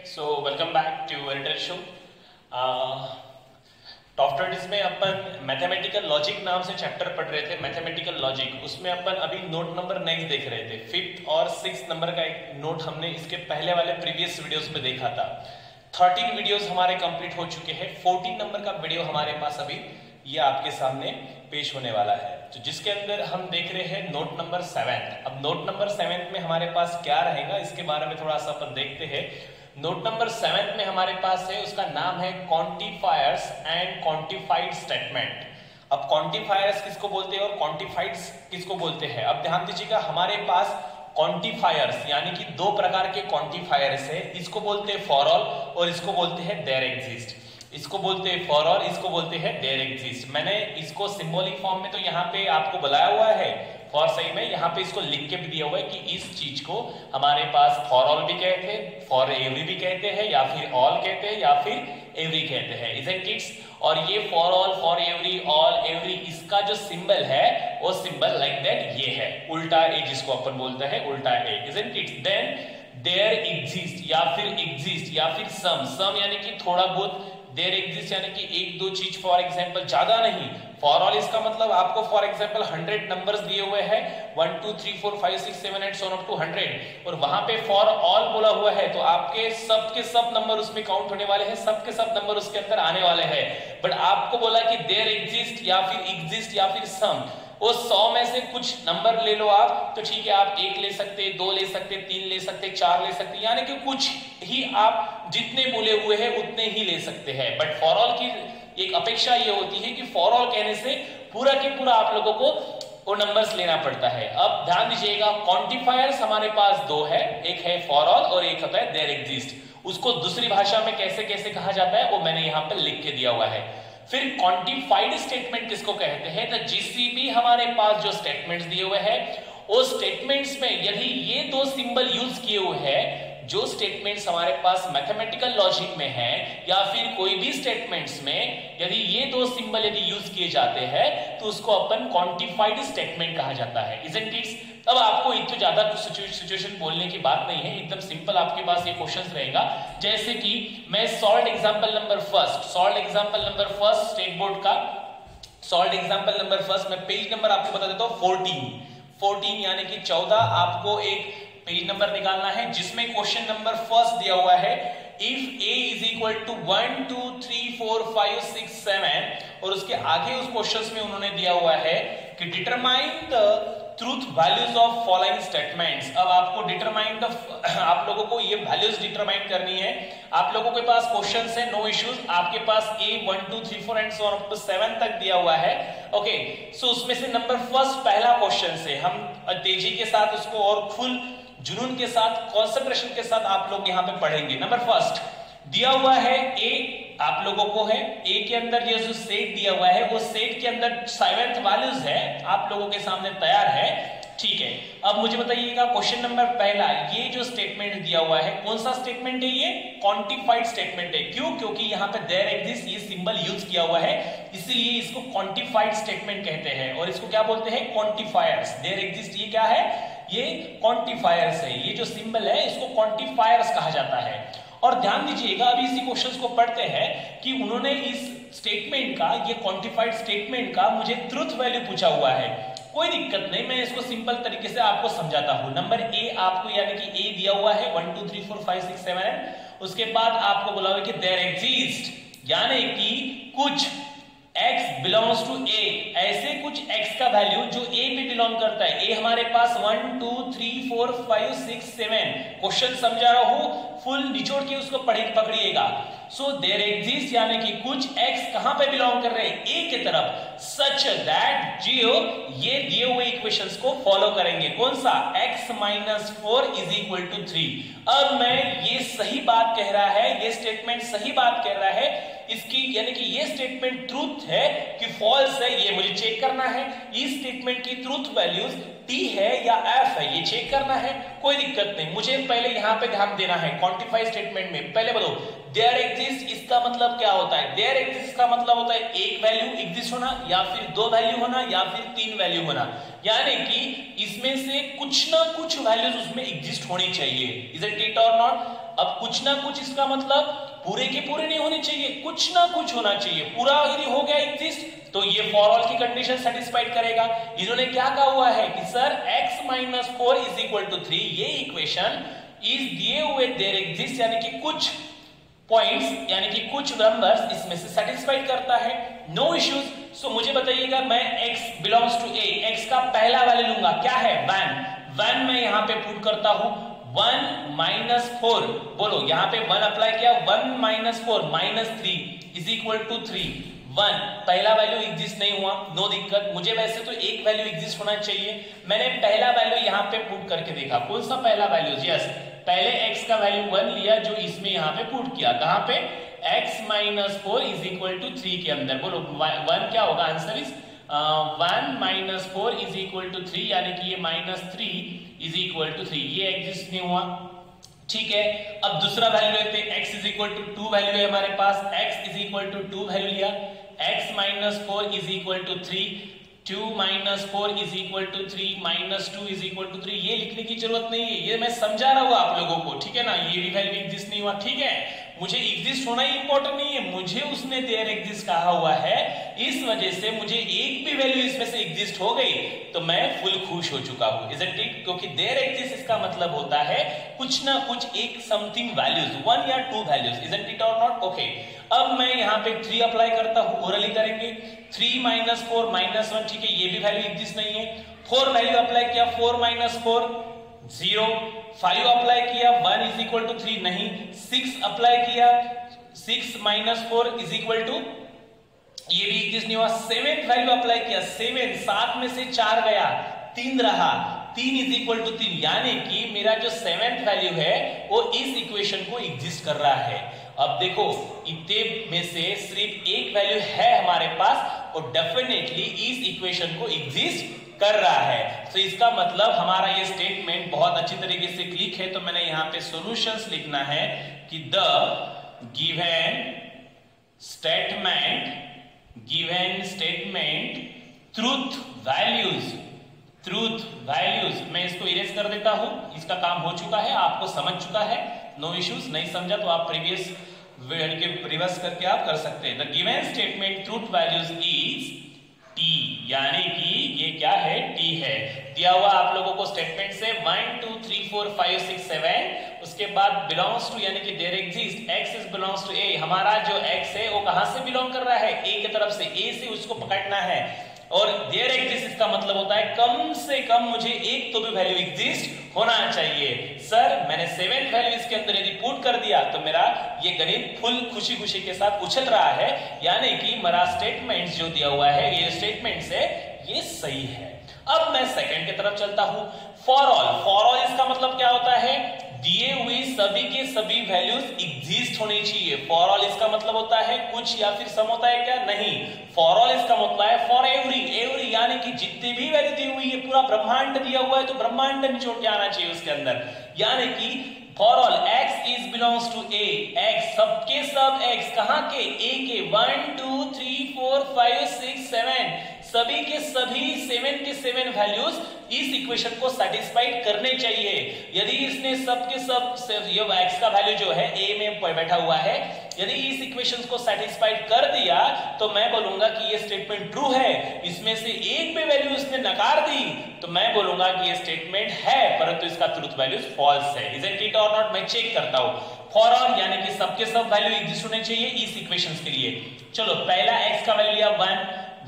Welcome back to editor show. Top studies में अपन mathematical logic नाम से चैप्टर पढ़ रहे थे। मैथमेटिकल लॉजिक, उसमें अपन अभी नोट नंबर नेक्स्ट देख रहे थे। 5th और 6th नंबर का एक नोट हमने इसके पहले वाले प्रीवियस वीडियोस में देखा था। 13 वीडियोस हमारे कंप्लीट हो चुके हैं। 14 नंबर का वीडियो हमारे पास अभी ये आपके सामने पेश होने वाला है, तो जिसके अंदर हम देख रहे हैं नोट नंबर 7। अब नोट नंबर 7 में हमारे पास क्या रहेगा, इसके बारे में थोड़ा सा अपन देखते हैं। नोट नंबर 7 में हमारे पास है, उसका नाम है क्वांटिफायर्स एंड क्वांटिफाइड स्टेटमेंट। अब क्वांटिफायर्स किसको बोलते हैं और क्वांटिफाइड्स किसको बोलते हैं। अब ध्यान दीजिएगा, हमारे पास क्वांटिफायर्स यानी कि दो प्रकार के क्वांटिफायर्स है। इसको बोलते हैं फॉर ऑल और इसको बोलते हैं देयर एग्जिस्ट। इसको बोलते हैं फॉर ऑल, इसको बोलते हैं देयर एग्जिस्ट। मैंने इसको सिंबॉलिक फॉर्म में तो यहाँ पे आपको बताया हुआ है फॉर सही में, यहाँ पे इसको लिख के भी दिया हुआ है कि इस चीज को हमारे पास फॉर ऑल भी कहते हैं, फॉर एवरी भी कहते हैं, या फिर ऑल कहते हैं, या फिर एवरी कहते हैं, इजंट इट। और ये for all, for every, all, every, इसका जो सिंबल है वो सिंबल लाइक दैट ये है, उल्टा ए जिसको अपन बोलते हैं, उल्टा A, isn't it. Then there exist या फिर एग्जिस्ट या फिर सम यानी कि थोड़ा बहुत, देयर एग्जिस्ट यानी कि एक दो चीज, फॉर एग्जांपल ज्यादा नहीं। फॉर ऑल इसका मतलब आपको फॉर एग्जांपल 100 नंबर्स दिए हुए हैं, 1 2 3 4 5 6 7 8 so up to 100, और वहां पे फॉर ऑल बोला हुआ है, तो आपके सब के सब नंबर उसमें काउंट होने वाले हैं, सब के सब नंबर उसके अंदर आने वाले हैं। बट आपको बोला कि देयर एग्जिस्ट या फिर एग्जिस्ट या फिर सम, वो 100 में से कुछ नंबर ले लो आप, तो ठीक है, आप 1 ले सकते, 2 ले सकते, 3 ले सकते, 4 ले सकते, यानी कि कुछ ही आप जितने बोले हुए हैं उतने ही ले सकते हैं। बट फॉर ऑल की एक अपेक्षा ये होती है कि फॉर ऑल कहने से पूरा के पूरा आप लोगों को वो नंबर्स लेना पड़ता है। अब ध्यान दीजिएगा, क्वांटिफायर्स हमारे पास दो है, एक है फॉर ऑल और एक होता है देयर एग्जिस्ट। उसको दूसरी भाषा में कैसे कैसे कहा जाता है वो मैंने यहाँ पे लिख के दिया हुआ है। फिर क्वांटिफाइड स्टेटमेंट किसको कहते हैं, तो जिससे भी हमारे पास जो स्टेटमेंट्स दिए हुए हैं उस स्टेटमेंट्स में यदि ये दो सिंबल यूज किए हुए हैं, जो स्टेटमेंट्स हमारे पास मैथमेटिकल लॉजिक में है या फिर कोई भी स्टेटमेंट्स में यदि ये दो सिंबल यदि यूज किए जाते हैं तो उसको अपन क्वांटिफाइड स्टेटमेंट कहा जाता है, इजंट इट। अब आपको इतना ज्यादा सिचुएशन बोलने की बात नहीं है, एकदम सिंपल आपके पास ये क्वेश्चन रहेगा। जैसे कि मैं solve example number first state board का सॉल्व एग्जांपल नंबर फर्स्ट, मैं पेज नंबर आपको बता देता हूं 14 यानी कि 14। आपको एक पेज नंबर निकालना है जिसमें क्वेश्चन नंबर फर्स्ट दिया हुआ है, if a is equal to 1 2 3 4 5 6 7, और उसके आगे उस क्वेश्चन में उन्होंने दिया हुआ है कि determine the truth values of following statements. अब आपको डिटरमाइन आप लोगों को ये वैल्यूज डिटरमाइन करनी है। आप लोगों के पास क्वेश्चंस है, नो इश्यूज, आपके पास a 1 2 3 4 and so on up to 7 तक दिया हुआ है। ओके, सो उसमें से नंबर फर्स्ट पहला क्वेश्चन से हम तेजी के साथ उसको और फुल जुनून के साथ, कंसंट्रेशन के साथ आप लोग यहाँ पे पढ़ेंगे। नंबर फर्स्ट दिया हुआ है a, आप लोगों को है a के अंदर ये जो सेट दिया हुआ है वो सेट के अंदर 7th वैल्यूज है, आप लोगों के सामने तैयार है, ठीक है। अब मुझे बताइएगा क्वेश्चन नंबर पहला, ये जो स्टेटमेंट दिया हुआ है कौन सा स्टेटमेंट है, ये क्वांटिफाइड स्टेटमेंट है। क्यों? क्योंकि यहाँ पे देयर एग्जिस्ट ये सिंबल यूज किया हुआ है, इसलिए इसको क्वांटिफाइड स्टेटमेंट कहते हैं। और इसको क्या बोलते हैं, क्वांटिफायर्स। देयर एग्जिस्ट ये क्या है, ये क्वांटिफायर्स है, ये जो सिंबल है इसको क्वांटिफायर्स कहा जाता है। और ध्यान दीजिएगा, अभी इसी क्वेश्चंस को पढ़ते हैं कि उन्होंने इस स्टेटमेंट का, ये क्वांटिफाइड स्टेटमेंट का मुझे ट्रुथ वैल्यू पूछा हुआ है। कोई दिक्कत नहीं, मैं इसको सिंपल तरीके से आपको समझाता हूं। नंबर ए आपको यानी कि ए दिया हुआ है 1 2 3 4 5 6 7 8, उसके बाद आपको बोला हुआ कि देयर एग्जिस्ट यानी कि कुछ x बिलोंग्स टू a, ऐसे कुछ x का वैल्यू जो a में बिलोंग करता है। a हमारे पास 1 2 3 4 5 6 7, क्वेश्चन समझा रहा हूं, फुल निचोड़ के उसको पकड़िएगा। सो देयर एग्जिस्ट यानी कि कुछ x कहां पे बिलोंग कर रहे हैं, a की तरफ, सच दैट जियो ये दिए हुए इक्वेशंस को फॉलो करेंगे। कौन सा, x - 4 = 3। अब मैं ये सही बात कह रहा है, ये स्टेटमेंट सही बात कह रहा है, इसकी यानी कि ये स्टेटमेंट ट्रूथ है कि फॉल्स है, ये मुझे चेक करना है। इस स्टेटमेंट की ट्रूथ वैल्यूज टी है या एफ है ये चेक करना है, कोई दिक्कत नहीं। मुझे पहले यहां पे ध्यान देना है क्वांटिफाई स्टेटमेंट में। पहले बोलो देयर एग्जिस्ट, इसका मतलब क्या होता है? देयर एग्जिस्ट का मतलब होता है एक वैल्यू एग्जिस्ट होना, या फिर दो वैल्यू होना, या फिर तीन वैल्यू होना, यानी कि इसमें से कुछ ना कुछ वैल्यूज उसमें एग्जिस्ट होनी चाहिए। इज इट इट और नॉट? अब कुछ ना कुछ इसका मतलब पूरे के पूरे नहीं होने चाहिए, कुछ ना कुछ होना चाहिए। पूरा यदि हो गया एग्जिस्ट तो ये फॉर ऑल की कंडीशन सेटिस्फाइड करेगा। इन्होंने क्या कहा हुआ है कि sir x minus 4 is equal to 3, ये इक्वेशन इज दिए हुए देयर एग्जिस्ट, यानी कि कुछ पॉइंट्स यानी कि कुछ नंबर्स इसमें से सेटिस्फाइड करता है। No issues. सो मुझे बताइएगा, मैं x belongs to a, x का पहला वैल्यू लूंगा, क्या है 1 मैं यहां पे पुट करता हूं 1 माइनस 4, बोलो यहां पे 1 अप्लाई किया, 1 minus 4 minus 3 is equal to 3। 1 पहला वैल्यू एग्जिस्ट नहीं हुआ, नो दिक्कत। मुझे वैसे तो एक वैल्यू एग्जिस्ट होना चाहिए। मैंने पहला वैल्यू यहां पे पुट करके देखा, कौन सा पहला वैल्यू? यस, पहले x का वैल्यू 1 लिया जो इसमें यहां पे पुट किया, कहां पे? x minus 4 is equal to 3 के अंदर। बोलो 1 क्या होगा? Answer is 1 minus 4 is equal to 3, यानी कि ये माइनस 3 इज इक्वल टू 3, ये एग्जिस्ट नहीं हुआ। ठीक है, अब दूसरा वैल्यू लेते हैं, x is equal to 2 value है हमारे पास, x is equal to 2 value लिया, x minus 4 is equal to 3, 2 minus 4 is equal to 3, minus 2 is equal to 3। ये लिखने की जरूरत नहीं है, ये मैं समझा रहा हूं आप लोगों को, ठीक है ना? ये भी वैल्यू एग्जिस्ट नहीं हुआ, ठीक है? मुझे एग्जिस्ट होना ही इंपॉर्टेंट नहीं है, मुझे उसने देयर एग्जिस्ट कहा हुआ है, इस वजह से मुझे एक भी वैल्यू इसमें से एग्जिस्ट हो गई तो मैं फुल खुश हो चुका हूं। Is it it? क्योंकि देयर एग्जिस्ट इसका मतलब होता है कुछ ना कुछ एक समथिंग वैल्यूज, 1 या 2 वैल्यूज। इज इट इट और नॉट? ओके, अब मैं यहाँ पे 3 अप्लाई करता हूं, ओरली करेंगे। 3 माइनस 4 माइनस 1, ठीक है, ये भी वैल्यू एग्जिस्ट नहीं है। 4 वैल्यू अप्लाई किया, 4 माइनस 4 0, 5 अप्लाई किया, 1 इज इक्वल टू 3 नहीं, 6 अप्लाई किया, 6 माइनस 4 इज इक्वल टू, ये भी एग्जिस्ट नहीं हुआ। 7 वैल्यू अप्लाई किया, 7 में से 4 गया, 3 रहा, 3 इज इक्वल टू 3, यानी कि मेरा जो 7th वैल्यू है वो इस इक्वेशन को एग्जिस्ट कर रहा है। अब देखो, इतने में से सिर्फ एक वैल्यू है हमारे पास और डेफिनेटली इस इक्वेशन को एग्जिस्ट कर रहा है। तो इसका मतलब हमारा ये स्टेटमेंट बहुत अच्छी तरीके से क्लिक है। तो मैंने यहां पे सॉल्यूशंस लिखना है कि the given statement truth values, मैं इसको इरेज कर देता हूं, इसका काम हो चुका है, आपको समझ चुका है, नो इश्यूज। नहीं समझा तो आप प्रीवियस रिवर्स करके आप कर सकते हैं। The given statement truth values is T, यानी कि ये क्या है? टी है। दिया हुआ आप लोगों को स्टेटमेंट से 1 2 3 4 5 6 7, उसके बाद बिलोंग्स टू यानी कि there exist x is belongs to a। हमारा जो x है वो कहां से बिलोंग कर रहा है? a की तरफ से, a से उसको पकड़ना है। और देयर एग्जिस्ट इसका मतलब होता है कम से कम मुझे एक तो भी वैल्यू एग्जिस्ट होना चाहिए। सर मैंने 7th वैल्यू इसके अंदर यदि पुट कर दिया तो मेरा ये गणित फुल खुशी खुशी के साथ उछल रहा है, यानी कि मेरा स्टेटमेंट जो दिया हुआ है ये स्टेटमेंट है ये सही है। अब मैं सेकंड की तरफ चलता हूं। फॉर ऑल इसका मतलब क्या होता है? दिए हुए सभी के सभी वैल्यूज एग्जिस्ट होनी चाहिए। फॉर ऑल इसका मतलब होता है कुछ या फिर सम होता है क्या? नहीं, फॉर ऑल इसका मतलब है फॉर एवरी, यानी कि जितनी भी वैल्यू दी हुई है, पूरा ब्रह्मांड दिया हुआ है तो ब्रह्मांड निचोड़ के आना चाहिए उसके अंदर। यानी कि for all x is belongs to a, x सबके सब x कहां के? a के 1 2 3 4 5 6 7 सभी के सभी 7 के 7 वैल्यूज इस इक्वेशन को सेटिस्फाइड करने चाहिए। यदि इसने सबके सब ये x का वैल्यू जो है a में बैठा हुआ है, यदि इस इक्वेशन को सेटिस्फाइड कर दिया तो मैं बोलूंगा कि ये स्टेटमेंट ट्रू है। इसमें से एक भी वैल्यू इसने नकार दी तो मैं बोलूंगा कि ये स्टेटमेंट है, परंतु इसका ट्रूथ वैल्यू फॉल्स है। इजंट इट और नॉट? मैं चेक करता हूं। फॉर ऑल यानी कि सबके सब वैल्यू एग्जिस्ट होने चाहिए इस इक्वेशंस के लिए। चलो पहला x का वैल्यू लिया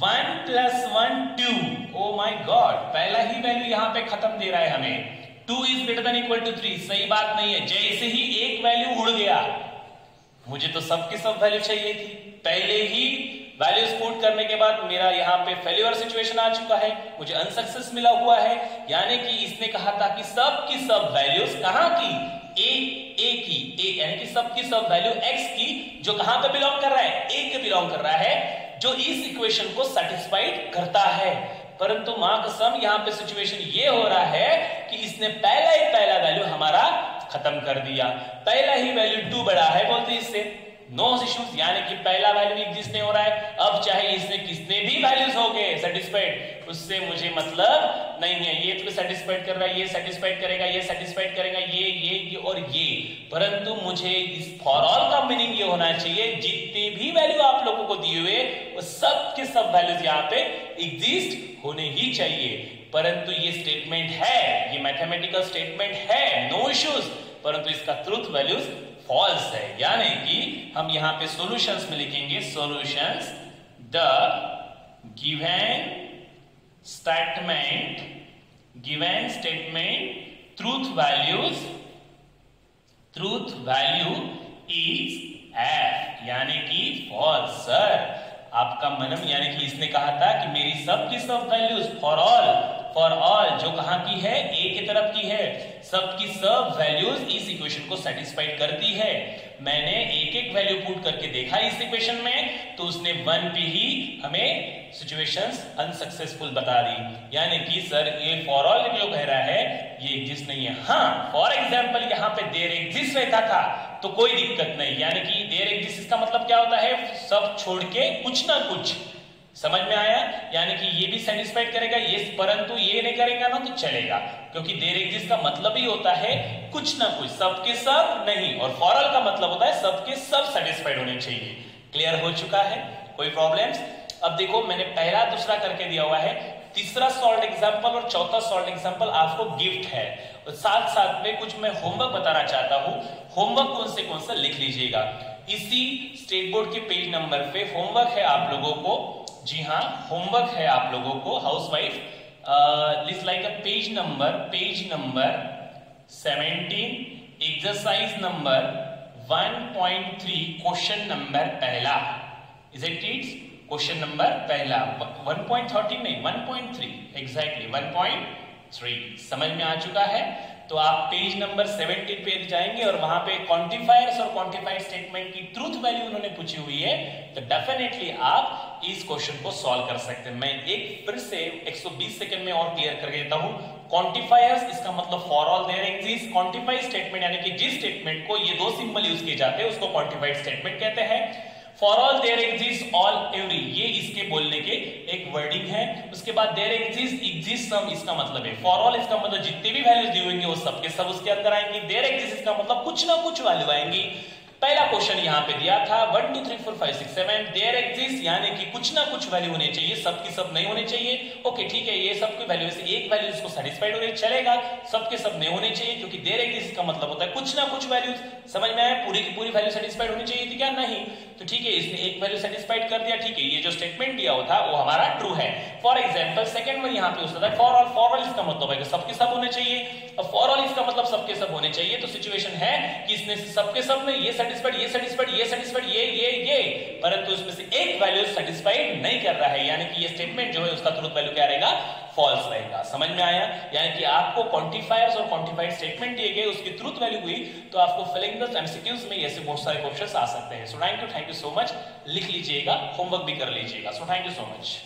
1 प्लस 1 2, ओ माय गॉड, पहला ही वैल्यू यहां पे खत्म दे रहा है हमें। 2 is greater than equal to 3, सही बात नहीं है। जैसे ही एक वैल्यू उड़ गया, मुझे तो सबके सब वैल्यू चाहिए थी। पहले ही वैल्यूज पुट करने के बाद मेरा यहाँ पे फेल्यूर सिचुएशन आ चुका है, मुझे अनसक्सेस मिला हुआ है। यानी कि इसने कहा था कि सब की सब वैल्यूज कहां की? a की, यानी कि सब की सब वैल्यू x की, जो कहां पे बिलोंग कर रहा है? a के बिलोंग कर रहा है, जो इस इक्वेशन को सेटिस्फाइड करता है। परंतु मां कसम यहाँ पे सिचुएशन ये हो रहा है कि इसने पहला वैल्यू हमारा खत्म कर दिया, पहला ही वैल्यू 2 बड़ा है बोलते इससे नो इश्यूज, यानी कि पहला वैल्यू एग्जिस्ट नहीं हो रहा है। अब चाहे इसमें कितने भी वैल्यूज हो गए सेटिस्फाइड, उससे मुझे मतलब नहीं है। ये तो सेटिस्फाइड कर रहा है, ये सेटिस्फाइड करेगा, ये सेटिस्फाइड करेगा, ये और ये, परंतु मुझे इस फॉर ऑल का मीनिंग ये होना चाहिए जितने भी वैल्यू आप लोगों को दिए हुए वो सब के सब वैल्यूज यहाँ पे एग्जिस्ट होने ही चाहिए। परंतु ये स्टेटमेंट है, ये मैथमेटिकल स्टेटमेंट है, नो इश्यूज, परंतु इसका ट्रूथ वैल्यूज फॉल्स है। यानी कि हम यहां पे सॉल्यूशंस में लिखेंगे solutions the given statement truth value is F, यानी कि फॉल्स। सर आपका मनम, यानी कि इसने कहा था कि मेरी सब की सब वैल्यूज फॉर ऑल जो कहां की है, ए की तरफ की है, सब की सब वैल्यूज इस इक्वेशन को सेटिस्फाइड करती है। मैंने एक एक वैल्यू पुट करके देखा इस इक्वेशन में, तो उसने 1 पे ही हमें सिचुएशंस अनसक्सेसफुल बता दी। यानी कि सर ये फॉर ऑल जो कह रहा है ये एग्जिस्ट नहीं है। हाँ, फॉर एग्जांपल यहाँ पे देयर एग्जिस्ट रहता था तो कोई दिक्कत नहीं, यानी कि देयर एग्जिस्ट इसका मतलब क्या होता है, सब छोड़ के कुछ ना कुछ। समझ में आया? यानी कि ये भी सेटिस्फाइड करेगा ये, परंतु ये नहीं करेगा ना तो चलेगा, क्योंकि देयर एग्जिस्ट का मतलब ही होता है कुछ ना कुछ, सबके सब नहीं, और फॉर ऑल का मतलब होता है सबके सब सेटिस्फाइड होने चाहिए। क्लियर हो चुका है? कोई प्रॉब्लम्स? अब देखो मैंने पहला दूसरा करके दिया हुआ है, तीसरा सॉल्व एग्जांपल और चौथा सॉल्व एग्जांपल आपको गिफ्ट है, और साथ साथ में कुछ मैं होमवर्क बताना चाहता हूं। होमवर्क कौन सा लिख लीजिएगा। इसी स्टेट बोर्ड के पेज नंबर पे होमवर्क है आप लोगों को, जी हाँ होमवर्क है आप लोगों को, housewife list like a page number 17, exercise number 1.3, question number पहला। Is it kids? Question number पहला 1.13 नहीं 1.3 एग्जैक्टली 1.3 समझ में आ चुका है। तो आप पेज नंबर 17 पे जाएंगे और वहां पे क्वांटिफायर्स और क्वांटिफाइड स्टेटमेंट की ट्रूथ वैल्यू उन्होंने पूछी हुई है, तो डेफिनेटली आप इस क्वेश्चन को सॉल्व कर सकते हैं। मैं एक फिर से 120 सेकंड में और क्लियर करके देता हूं। क्वांटिफायर्स इसका मतलब for all there exist, quantified statement यानी कि जिस स्टेटमेंट को ये 2 सिंबल यूज किए जाते हैं उसको क्वांटिफाइड स्टेटमेंट कहते हैं। For all there exist all every, ये इसके बोलने के एक वर्डिंग है। उसके बाद देयर एग्जिस्ट सम, इसका मतलब है फॉर ऑल इसका मतलब जितने भी वैल्यूज दी होंगे वो सब के सब उसके अंदर आएंगे। देयर एग्जिस्ट इसका मतलब कुछ ना कुछ वैल्यू आएंगी। पहला क्वेश्चन यहाँ पे दिया था 1 2 3 4 5 6 7, देयर एग्जिस्ट यानी कि कुछ ना कुछ वैल्यू होने चाहिए, सब की सब नहीं होने चाहिए। ओके ठीक है, ये सब की वैल्यू से एक वैल्यू इसको सेटिस्फाइड होने चलेगा, सब के सब नहीं होने चाहिए, क्योंकि देयर एग्जिस्ट का मतलब होता है कुछ ना कुछ वैल्यूज। समझ में आया? पूरी की पूरी वैल्यू सेटिस्फाइड होनी चाहिए थी क्या? नहीं। तो ठीक है, इसने एक वैल्यू सेटिस्फाइड कर दिया, ठीक है, ये जो स्टेटमेंट दिया हुआ था वो हमारा ट्रू है। फॉर एग्जांपल सेकंड वन यहाँ पे उसका था फॉर ऑल इसका मतलब है सबके सब होने चाहिए। अब फॉर ऑल इसका मतलब सबके सब होने चाहिए, तो सिचुएशन है कि इसने सबके सब में ये सेटिस्फाइड, ये सेटिस्फाइड, ये सेटिस्फाइड, ये, परंतु उसमें से एक वैल्यू सेटिस्फाइड नहीं कर रहा है, यानी कि ये स्टेटमेंट जो है उसका ट्रूथ वैल्यू क्या रहेगा? फॉल्स रहेगा। समझ में आया? यानी कि आपको क्वांटिफायर्स और क्वांटिफाइड स्टेटमेंट दिए गए, उसकी ट्रूथ वैल्यू हुई, तो आपको फिलिंग द एमसीक्यूज में ऐसे बहुत सारे क्वेश्चंस आ सकते हैं। So thank you so much, लिख लीजिएगा, होमवर्क भी कर लीजिएगा। So thank you so much.